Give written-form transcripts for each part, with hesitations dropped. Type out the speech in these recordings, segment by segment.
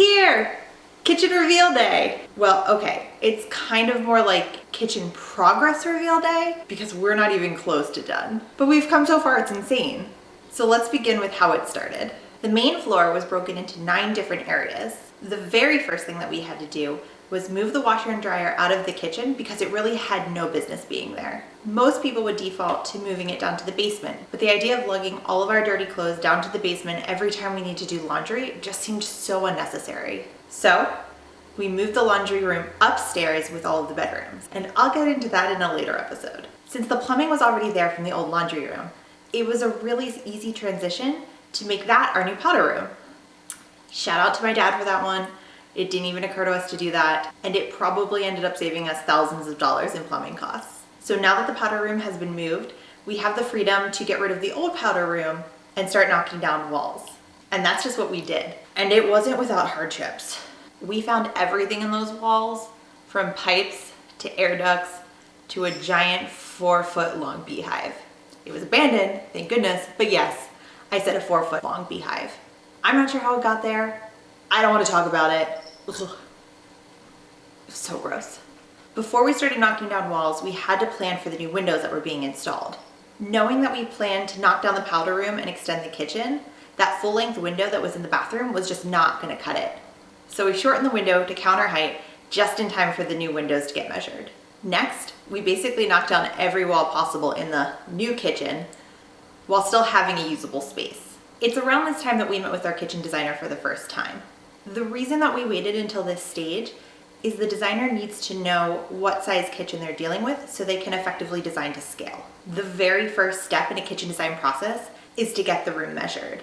here! Kitchen reveal day. Well, okay, it's kind of more like kitchen progress reveal day because we're not even close to done. But we've come so far, it's insane. So let's begin with how it started. The main floor was broken into 9 different areas. The very first thing that we had to do was move the washer and dryer out of the kitchen because it really had no business being there. Most people would default to moving it down to the basement, but the idea of lugging all of our dirty clothes down to the basement every time we need to do laundry just seemed so unnecessary. So we moved the laundry room upstairs with all of the bedrooms, and I'll get into that in a later episode. Since the plumbing was already there from the old laundry room, it was a really easy transition to make that our new powder room. Shout out to my dad for that one. It didn't even occur to us to do that, and it probably ended up saving us thousands of dollars in plumbing costs. So now that the powder room has been moved, we have the freedom to get rid of the old powder room and start knocking down walls. And that's just what we did. And it wasn't without hardships. We found everything in those walls, from pipes to air ducts to a giant 4-foot long beehive. It was abandoned, thank goodness, but yes, I said a 4-foot long beehive. I'm not sure how it got there. I don't want to talk about it. Ugh. It was so gross. Before we started knocking down walls, we had to plan for the new windows that were being installed. Knowing that we planned to knock down the powder room and extend the kitchen, that full-length window that was in the bathroom was just not going to cut it. So we shortened the window to counter height just in time for the new windows to get measured. Next, we basically knocked down every wall possible in the new kitchen while still having a usable space. It's around this time that we met with our kitchen designer for the first time. The reason that we waited until this stage is the designer needs to know what size kitchen they're dealing with so they can effectively design to scale. The very first step in a kitchen design process is to get the room measured.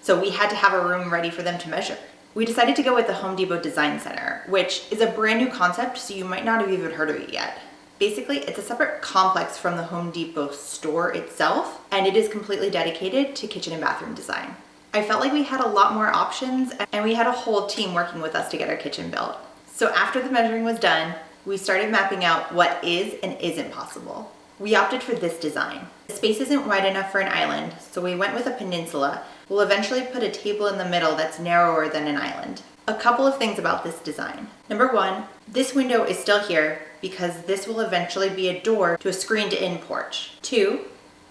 So we had to have a room ready for them to measure. We decided to go with the Home Depot Design Center, which is a brand new concept, so you might not have even heard of it yet. Basically, it's a separate complex from the Home Depot store itself, and it is completely dedicated to kitchen and bathroom design. I felt like we had a lot more options, and we had a whole team working with us to get our kitchen built. So after the measuring was done, we started mapping out what is and isn't possible. We opted for this design. The space isn't wide enough for an island, so we went with a peninsula. We'll eventually put a table in the middle that's narrower than an island. A couple of things about this design. Number 1, this window is still here because this will eventually be a door to a screened-in porch. 2,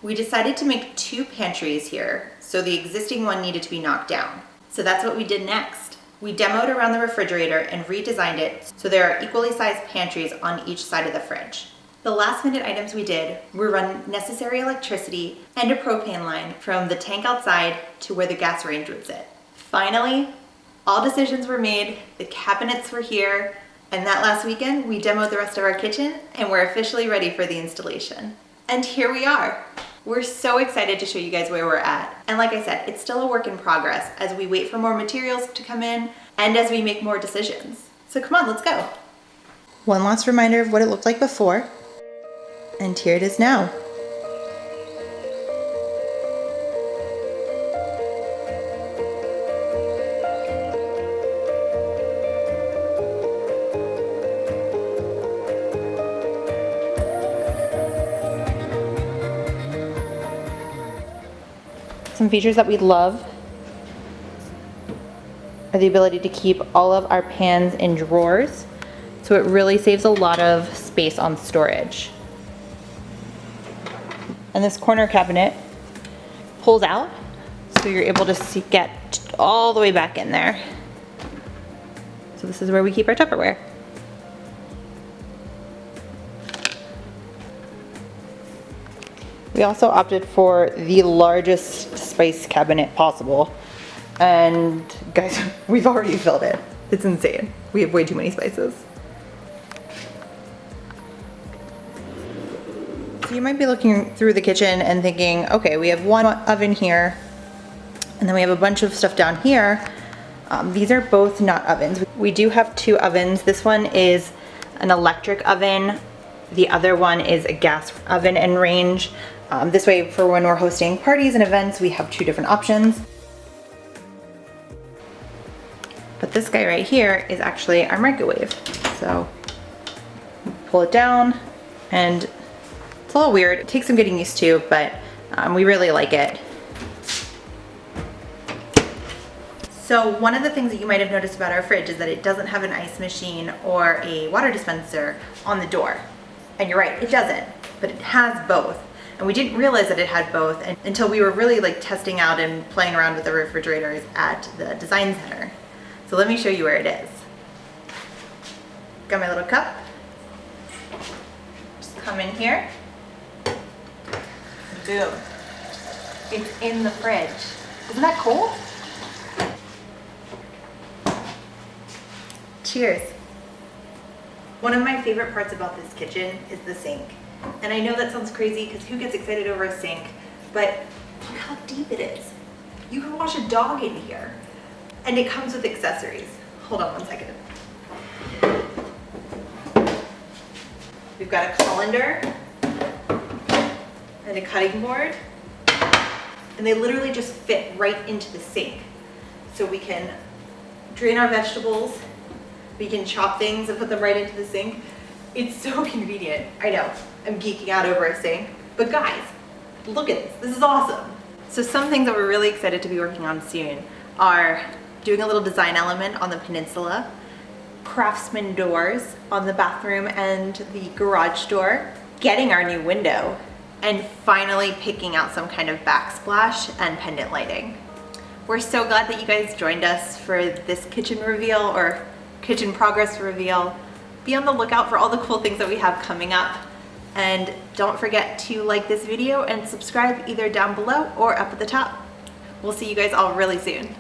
we decided to make 2 pantries here, so the existing one needed to be knocked down. So that's what we did next. We demoed around the refrigerator and redesigned it so there are equally sized pantries on each side of the fridge. The last minute items we did were run necessary electricity and a propane line from the tank outside to where the gas range would sit. Finally, all decisions were made, the cabinets were here, and that last weekend we demoed the rest of our kitchen and we're officially ready for the installation. And here we are. We're so excited to show you guys where we're at. And like I said, it's still a work in progress as we wait for more materials to come in and as we make more decisions. So come on, let's go. One last reminder of what it looked like before. And here it is now. Some features that we love are the ability to keep all of our pans in drawers, so it really saves a lot of space on storage. And this corner cabinet pulls out, so you're able to get all the way back in there. So this is where we keep our Tupperware. We also opted for the largest spice cabinet possible. And guys, we've already filled it. It's insane. We have way too many spices. So you might be looking through the kitchen and thinking, okay, we have one oven here, and then we have a bunch of stuff down here. These are both not ovens. We do have 2 ovens. This one is an electric oven. The other one is a gas oven and range. This way, for when we're hosting parties and events, we have 2 different options. But this guy right here is actually our microwave. So pull it down, and it's a little weird. It takes some getting used to, but we really like it. So one of the things that you might have noticed about our fridge is that it doesn't have an ice machine or a water dispenser on the door. And you're right, it doesn't, but it has both. And we didn't realize that it had both until we were really like testing out and playing around with the refrigerators at the design center. So let me show you where it is. Got my little cup. Just come in here. Boom. It's in the fridge. Isn't that cool? Cheers. One of my favorite parts about this kitchen is the sink. And I know that sounds crazy because who gets excited over a sink, but look how deep it is. You can wash a dog in here. And it comes with accessories. Hold on one second. We've got a colander and a cutting board. And they literally just fit right into the sink. So we can drain our vegetables, we can chop things and put them right into the sink. It's so convenient. I know, I'm geeking out over a sink, but guys, look at this. This is awesome. So some things that we're really excited to be working on soon are doing a little design element on the peninsula, craftsman doors on the bathroom and the garage door, getting our new window, and finally picking out some kind of backsplash and pendant lighting. We're so glad that you guys joined us for this kitchen reveal or kitchen progress reveal. Be on the lookout for all the cool things that we have coming up. And don't forget to like this video and subscribe either down below or up at the top. We'll see you guys all really soon.